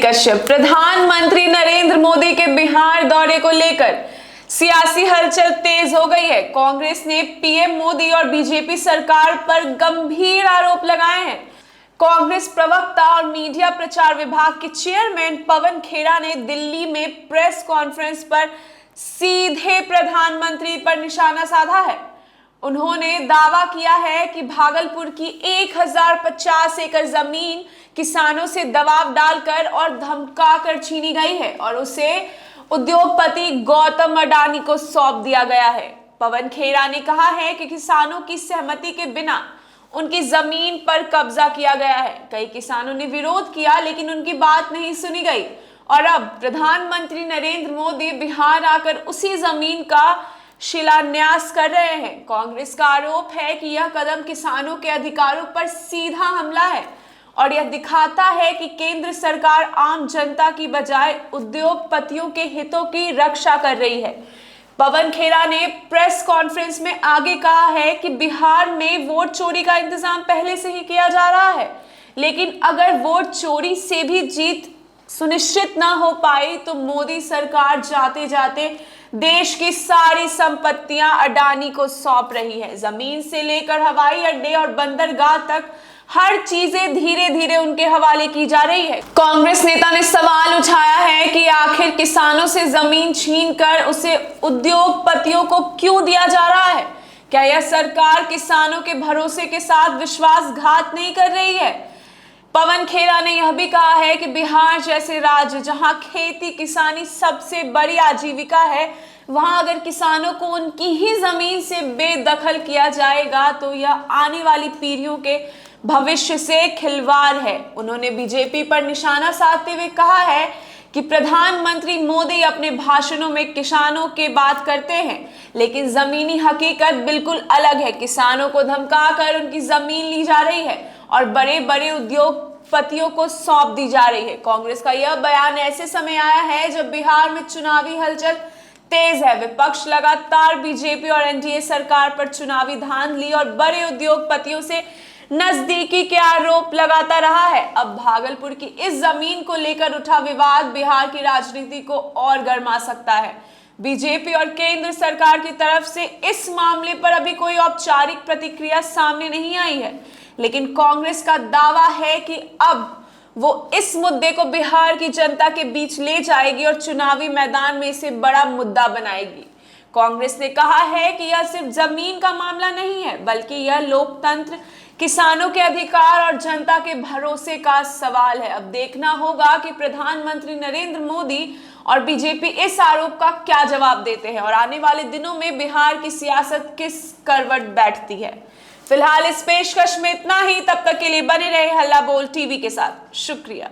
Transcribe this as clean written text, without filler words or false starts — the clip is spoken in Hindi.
कश्यप। प्रधानमंत्री नरेंद्र मोदी के बिहार दौरे को लेकर सियासी हलचल तेज हो गई है। कांग्रेस ने पीएम मोदी और बीजेपी सरकार पर गंभीर आरोप लगाए हैं। कांग्रेस प्रवक्ता और मीडिया प्रचार विभाग के चेयरमैन पवन खेड़ा ने दिल्ली में प्रेस कॉन्फ्रेंस पर सीधे प्रधानमंत्री पर निशाना साधा है। उन्होंने दावा किया है कि भागलपुर की 1050 एकड़ जमीन किसानों से दबाव डालकर और धमकाकर छीनी गई है और उसे उद्योगपति गौतम अडानी को सौंप दिया गया है। पवन खेड़ा ने कहा है कि किसानों की सहमति के बिना उनकी जमीन पर कब्जा किया गया है। कई किसानों ने विरोध किया लेकिन उनकी बात नहीं सुनी गई और अब प्रधानमंत्री नरेंद्र मोदी बिहार आकर उसी जमीन का शिलान्यास कर रहे हैं। कांग्रेस का आरोप है कि यह कदम किसानों के अधिकारों पर सीधा हमला है और यह दिखाता है कि केंद्र सरकार आम जनता की बजाय उद्योगपतियों के हितों की रक्षा कर रही है। पवन खेड़ा ने प्रेस कॉन्फ्रेंस में आगे कहा है कि बिहार में वोट चोरी का इंतजाम पहले से ही किया जा रहा है, लेकिन अगर वोट चोरी से भी जीत सुनिश्चित ना हो पाई तो मोदी सरकार जाते जाते देश की सारी संपत्तियां अडानी को सौंप रही है। जमीन से लेकर हवाई अड्डे और बंदरगाह तक हर चीजें धीरे धीरे उनके हवाले की जा रही है। कांग्रेस नेता ने सवाल उठाया है कि आखिर किसानों से जमीन छीनकर उसे उद्योगपतियों को क्यों दिया जा रहा है? क्या यह सरकार किसानों के भरोसे के साथ विश्वासघात नहीं कर रही है? पवन खेड़ा ने यह भी कहा है कि बिहार जैसे राज्य जहां खेती किसानी सबसे बड़ी आजीविका है, वहां अगर किसानों को उनकी ही जमीन से बेदखल किया जाएगा तो यह आने वाली पीढ़ियों के भविष्य से खिलवाड़ है। उन्होंने बीजेपी पर निशाना साधते हुए कहा है कि प्रधानमंत्री मोदी अपने भाषणों में किसानों की बात करते हैं, लेकिन जमीनी हकीकत बिल्कुल अलग है। किसानों को धमकाकर उनकी जमीन ली जा रही है और बड़े बड़े उद्योगपतियों को सौंप दी जा रही है। कांग्रेस का यह बयान ऐसे समय आया है जब बिहार में चुनावी हलचल तेज है। विपक्ष लगातार बीजेपी और एनडीए सरकार पर चुनावी धांधली और बड़े उद्योगपतियों से नजदीकी के आरोप लगाता रहा है। अब भागलपुर की इस जमीन को लेकर उठा विवाद बिहार की राजनीति को और गर्मा सकता है। बीजेपी और केंद्र सरकार की तरफ से इस मामले पर अभी कोई औपचारिक प्रतिक्रिया सामने नहीं आई है, लेकिन कांग्रेस का दावा है कि अब वो इस मुद्दे को बिहार की जनता के बीच ले जाएगी और चुनावी मैदान में इसे बड़ा मुद्दा बनाएगी। कांग्रेस ने कहा है कि यह सिर्फ जमीन का मामला नहीं है, बल्कि यह लोकतंत्र, किसानों के अधिकार और जनता के भरोसे का सवाल है। अब देखना होगा कि प्रधानमंत्री नरेंद्र मोदी और बीजेपी इस आरोप का क्या जवाब देते हैं और आने वाले दिनों में बिहार की सियासत किस करवट बैठती है। फिलहाल इस पेशकश में इतना ही। तब तक के लिए बने रहे हल्ला बोल टीवी के साथ। शुक्रिया।